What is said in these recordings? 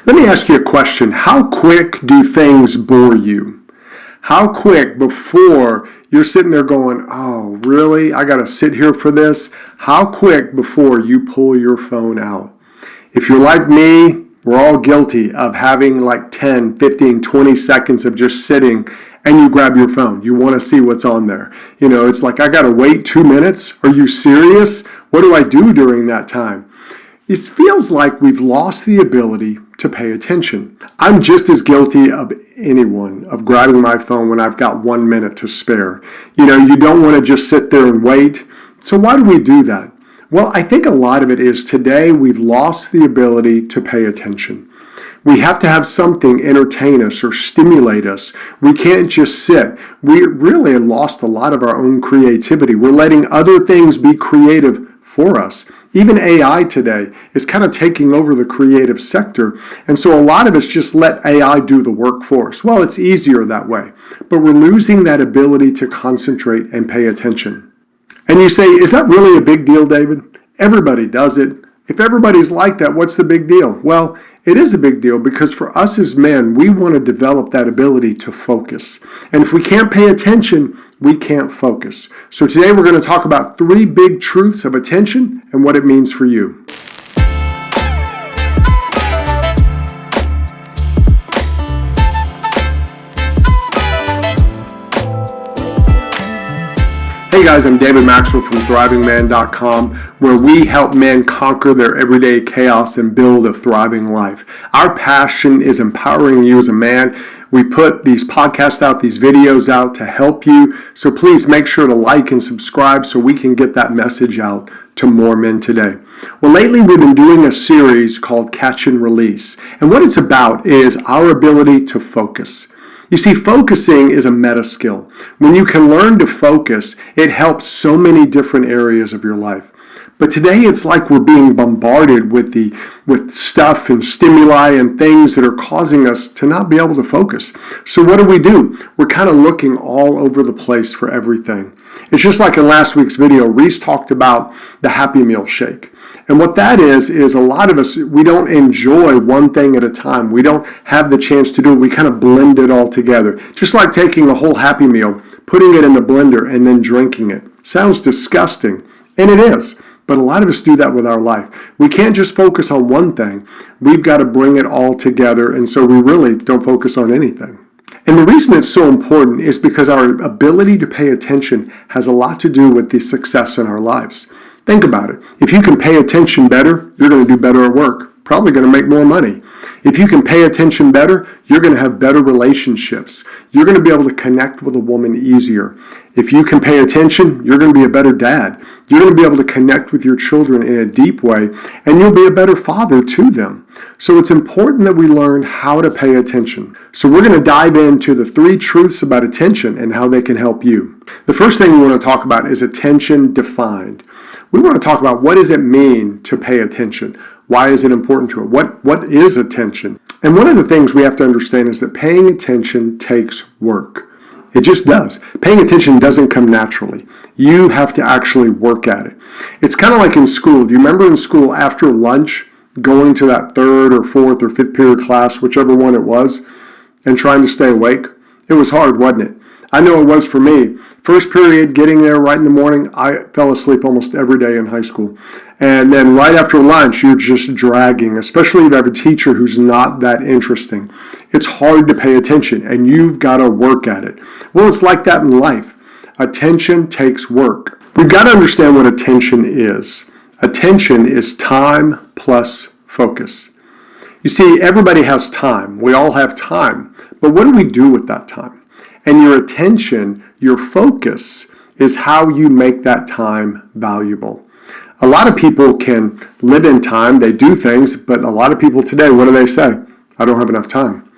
Let me ask you a question. How quick do things bore you? How quick before you're sitting there going, oh, really? I got to sit here for this? How quick before you pull your phone out? If you're like me, we're all guilty of having like 10, 15, 20 seconds of just sitting and you grab your phone. You want to see what's on there. You know, it's like, I got to wait 2 minutes. Are you serious? What do I do during that time? It feels like we've lost the ability to pay attention. I'm just as guilty of anyone of grabbing my phone when I've got 1 minute to spare. You know, you don't want to just sit there and wait. So why do we do that? Well, I think a lot of it is today we've lost the ability to pay attention. We have to have something entertain us or stimulate us. We can't just sit. We really have lost a lot of our own creativity. We're letting other things be creative for us. Even AI today is kind of taking over the creative sector. And so a lot of us just let AI do the work for us. Well, it's easier that way. But we're losing that ability to concentrate and pay attention. And you say, is that really a big deal, David? Everybody does it. If everybody's like that, what's the big deal? Well, it is a big deal because for us as men, we want to develop that ability to focus. And if we can't pay attention, we can't focus. So today we're going to talk about 3 big truths of attention and what it means for you. Hey guys, I'm David Maxwell from thrivingman.com, where we help men conquer their everyday chaos and build a thriving life. Our passion is empowering you as a man. We put these podcasts out, these videos out to help you. So please make sure to like and subscribe so we can get that message out to more men today. Well, lately we've been doing a series called Catch and Release. And what it's about is our ability to focus. You see, focusing is a meta skill. When you can learn to focus, it helps so many different areas of your life. But today it's like we're being bombarded with stuff and stimuli and things that are causing us to not be able to focus. So what do? We're kind of looking all over the place for everything. It's just like in last week's video, Reese talked about the Happy Meal shake. And what that is a lot of us, we don't enjoy one thing at a time. We don't have the chance to do it. We kind of blend it all together. Just like taking a whole Happy Meal, putting it in the blender, and then drinking it. Sounds disgusting, and it is. But a lot of us do that with our life. We can't just focus on one thing. We've got to bring it all together, and so we really don't focus on anything. And the reason it's so important is because our ability to pay attention has a lot to do with the success in our lives. Think about it. If you can pay attention better, you're going to do better at work. Probably going to make more money. If you can pay attention better, you're going to have better relationships. You're going to be able to connect with a woman easier. If you can pay attention, you're going to be a better dad. You're going to be able to connect with your children in a deep way, and you'll be a better father to them. So it's important that we learn how to pay attention. So we're going to dive into the 3 truths about attention and how they can help you. The first thing we want to talk about is attention defined. We want to talk about what does it mean to pay attention? Why is it important to it? What is attention? And one of the things we have to understand is that paying attention takes work. It just does. Paying attention doesn't come naturally. You have to actually work at it. It's kind of like in school. Do you remember in school after lunch, going to that 3rd or 4th or 5th period class, whichever one it was, and trying to stay awake? It was hard, wasn't it? I know it was for me. First period, getting there right in the morning, I fell asleep almost every day in high school. And then right after lunch, you're just dragging, especially if you have a teacher who's not that interesting. It's hard to pay attention, and you've got to work at it. Well, it's like that in life. Attention takes work. We've got to understand what attention is. Attention is time plus focus. You see, everybody has time. We all have time. But what do we do with that time? And your attention, your focus, is how you make that time valuable. A lot of people can live in time, they do things, but a lot of people today, what do they say? I don't have enough time.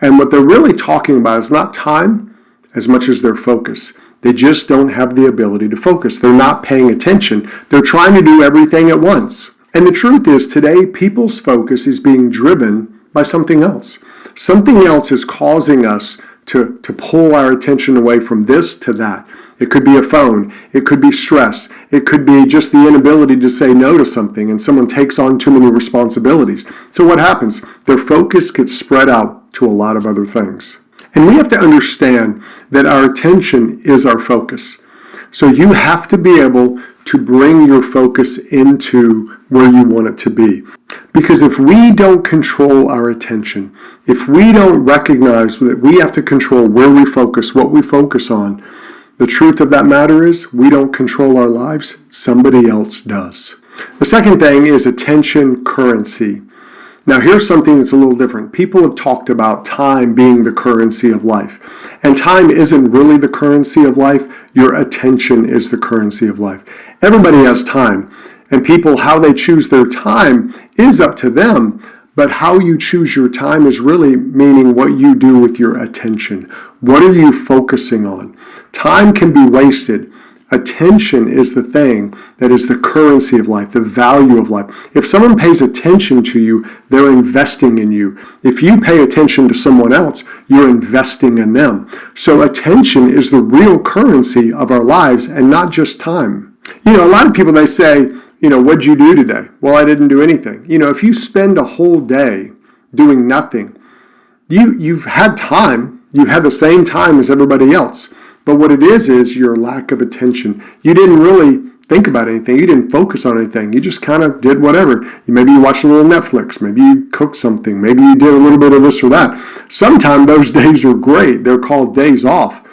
And what they're really talking about is not time as much as their focus. They just don't have the ability to focus. They're not paying attention. They're trying to do everything at once. And the truth is today, people's focus is being driven by something else. Something else is causing us to pull our attention away from this to that. It could be a phone. It could be stress. It could be just the inability to say no to something and someone takes on too many responsibilities. So what happens? Their focus gets spread out to a lot of other things. And we have to understand that our attention is our focus. So you have to be able to bring your focus into where you want it to be. Because if we don't control our attention, if we don't recognize that we have to control where we focus, what we focus on, the truth of that matter is we don't control our lives, somebody else does. The second thing is attention currency. Now here's something that's a little different. People have talked about time being the currency of life. And time isn't really the currency of life. Your attention is the currency of life. Everybody has time. And people, how they choose their time is up to them. But how you choose your time is really meaning what you do with your attention. What are you focusing on? Time can be wasted. Attention is the thing that is the currency of life, the value of life. If someone pays attention to you, they're investing in you. If you pay attention to someone else, you're investing in them. So attention is the real currency of our lives and not just time. A lot of people, they say, what'd you do today? Well, I didn't do anything. If you spend a whole day doing nothing, you've had time. You've had the same time as everybody else. But what it is your lack of attention. You didn't really think about anything. You didn't focus on anything. You just kind of did whatever. Maybe you watched a little Netflix. Maybe you cooked something. Maybe you did a little bit of this or that. Sometimes those days are great. They're called days off.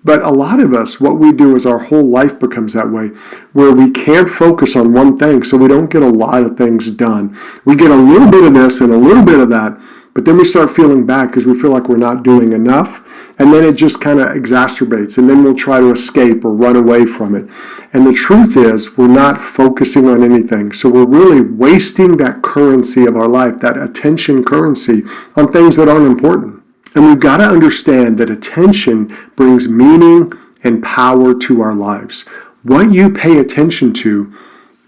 But a lot of us, what we do is our whole life becomes that way, where we can't focus on one thing, so we don't get a lot of things done. We get a little bit of this and a little bit of that, but then we start feeling bad because we feel like we're not doing enough, and then it just kind of exacerbates, and then we'll try to escape or run away from it. And the truth is, we're not focusing on anything, so we're really wasting that currency of our life, that attention currency, on things that aren't important. And we've got to understand that attention brings meaning and power to our lives. What you pay attention to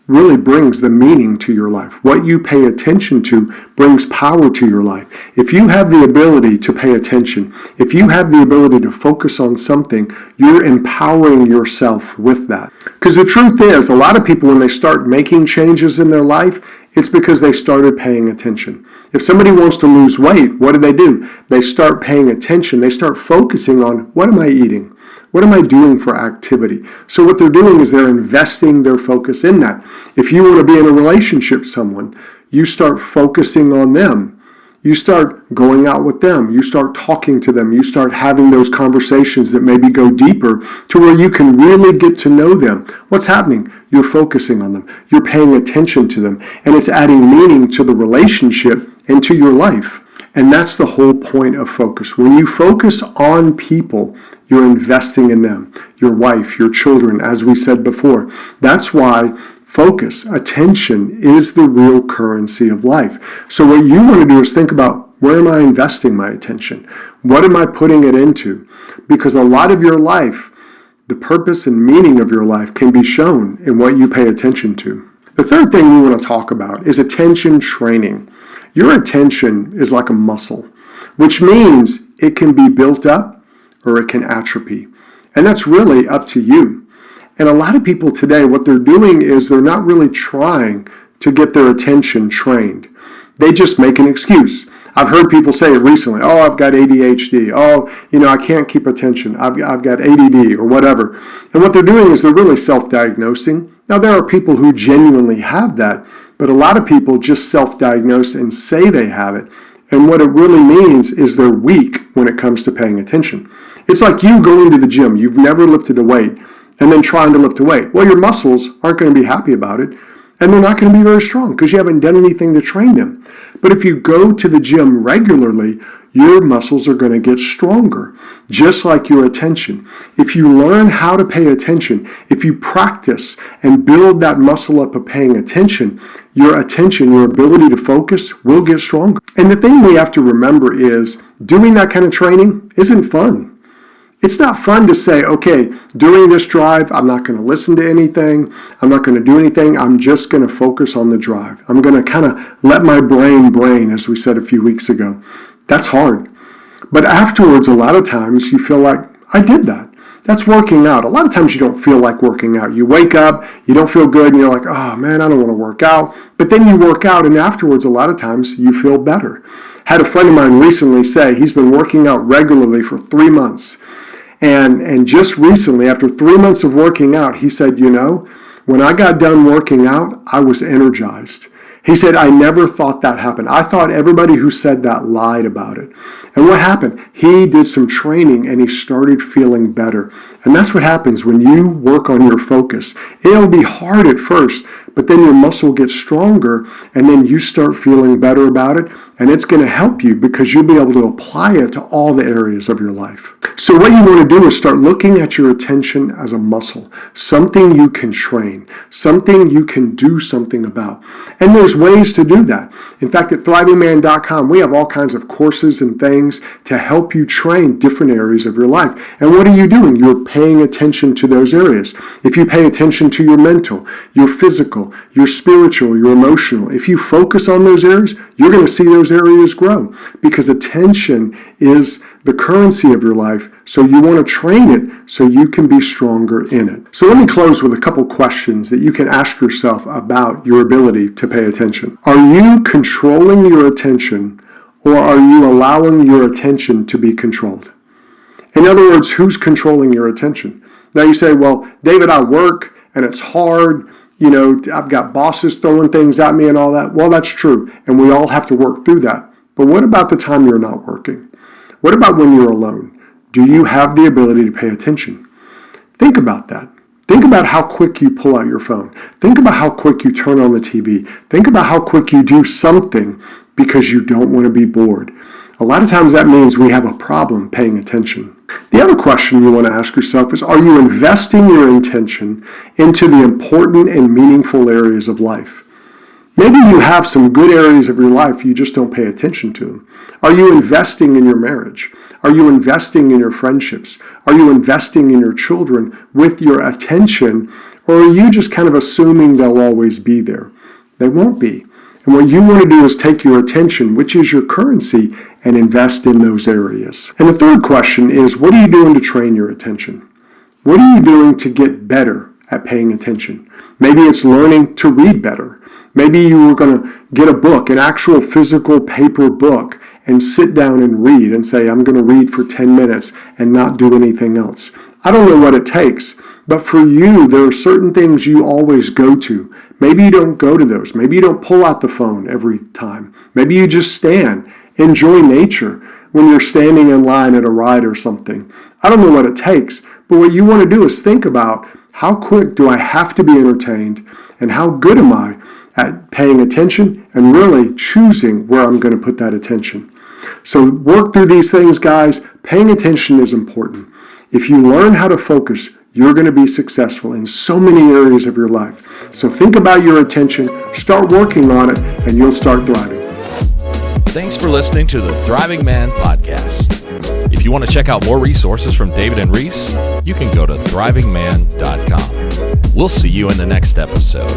really brings the meaning to your life. What you pay attention to brings power to your life. If you have the ability to pay attention, if you have the ability to focus on something, you're empowering yourself with that. Because the truth is, a lot of people, when they start making changes in their life, it's because they started paying attention. If somebody wants to lose weight, what do? They start paying attention. They start focusing on, what am I eating? What am I doing for activity? So what they're doing is they're investing their focus in that. If you want to be in a relationship with someone, you start focusing on them. You start going out with them. You start talking to them. You start having those conversations that maybe go deeper to where you can really get to know them. What's happening? You're focusing on them. You're paying attention to them. And it's adding meaning to the relationship and to your life. And that's the whole point of focus. When you focus on people, you're investing in them. Your wife, your children, as we said before. That's why focus, attention, is the real currency of life. So what you want to do is think about, where am I investing my attention? What am I putting it into? Because a lot of your life, the purpose and meaning of your life can be shown in what you pay attention to. The third thing we want to talk about is attention training. Your attention is like a muscle, which means it can be built up or it can atrophy. And that's really up to you. And a lot of people today, what they're doing is they're not really trying to get their attention trained. They just make an excuse. I've heard people say it recently. Oh, I've got ADHD. Oh, I can't keep attention. I've got ADD or whatever. And what they're doing is they're really self-diagnosing. Now, there are people who genuinely have that, but a lot of people just self-diagnose and say they have it. And what it really means is they're weak when it comes to paying attention. It's like you going to the gym. You've never lifted a weight and then trying to lift a weight. Well, your muscles aren't going to be happy about it, and they're not going to be very strong because you haven't done anything to train them. But if you go to the gym regularly, your muscles are going to get stronger, just like your attention. If you learn how to pay attention, if you practice and build that muscle up of paying attention, your ability to focus will get stronger. And the thing we have to remember is doing that kind of training isn't fun. It's not fun to say, okay, during this drive, I'm not going to listen to anything. I'm not going to do anything. I'm just going to focus on the drive. I'm going to kind of let my brain, as we said a few weeks ago. That's hard. But afterwards, a lot of times you feel like, I did that. That's working out. A lot of times you don't feel like working out. You wake up, you don't feel good, and you're like, oh man, I don't want to work out. But then you work out, and afterwards, a lot of times you feel better. Had a friend of mine recently say he's been working out regularly for 3 months. And just recently, after 3 months of working out, he said, when I got done working out, I was energized. He said, I never thought that happened. I thought everybody who said that lied about it. And what happened? He did some training and he started feeling better. And that's what happens when you work on your focus. It'll be hard at first, but then your muscle gets stronger and then you start feeling better about it. And it's going to help you because you'll be able to apply it to all the areas of your life. So what you want to do is start looking at your attention as a muscle, something you can train, something you can do something about. And there's ways to do that. In fact, at thrivingman.com, we have all kinds of courses and things to help you train different areas of your life. And what are you doing? You're paying attention to those areas. If you pay attention to your mental, your physical, your spiritual, your emotional, if you focus on those areas, you're going to see those areas grow because attention is the currency of your life. So you want to train it so you can be stronger in it. So let me close with a couple questions that you can ask yourself about your ability to pay attention. Are you controlling your attention or are you allowing your attention to be controlled? In other words, who's controlling your attention? Now you say, well, David, I work and it's hard. I've got bosses throwing things at me and all that. Well, that's true. And we all have to work through that. But what about the time you're not working? What about when you're alone? Do you have the ability to pay attention? Think about that. Think about how quick you pull out your phone. Think about how quick you turn on the TV. Think about how quick you do something because you don't want to be bored. A lot of times that means we have a problem paying attention. The other question you want to ask yourself is, are you investing your attention into the important and meaningful areas of life? Maybe you have some good areas of your life, you just don't pay attention to them. Are you investing in your marriage? Are you investing in your friendships? Are you investing in your children with your attention? Or are you just kind of assuming they'll always be there? They won't be. And what you want to do is take your attention, which is your currency, and invest in those areas. And the third question is, what are you doing to train your attention? What are you doing to get better at paying attention? Maybe it's learning to read better. Maybe you were going to get a book, an actual physical paper book, and sit down and read and say, I'm going to read for 10 minutes and not do anything else. I don't know what it takes, but for you, there are certain things you always go to. Maybe you don't go to those. Maybe you don't pull out the phone every time. Maybe you just stand, enjoy nature when you're standing in line at a ride or something. I don't know what it takes, but what you want to do is think about how quick do I have to be entertained and how good am I at paying attention and really choosing where I'm going to put that attention. So work through these things, guys. Paying attention is important. If you learn how to focus, you're going to be successful in so many areas of your life. So think about your attention, start working on it, and you'll start thriving. Thanks for listening to the Thriving Man Podcast. If you want to check out more resources from David and Reese, you can go to thrivingman.com. We'll see you in the next episode.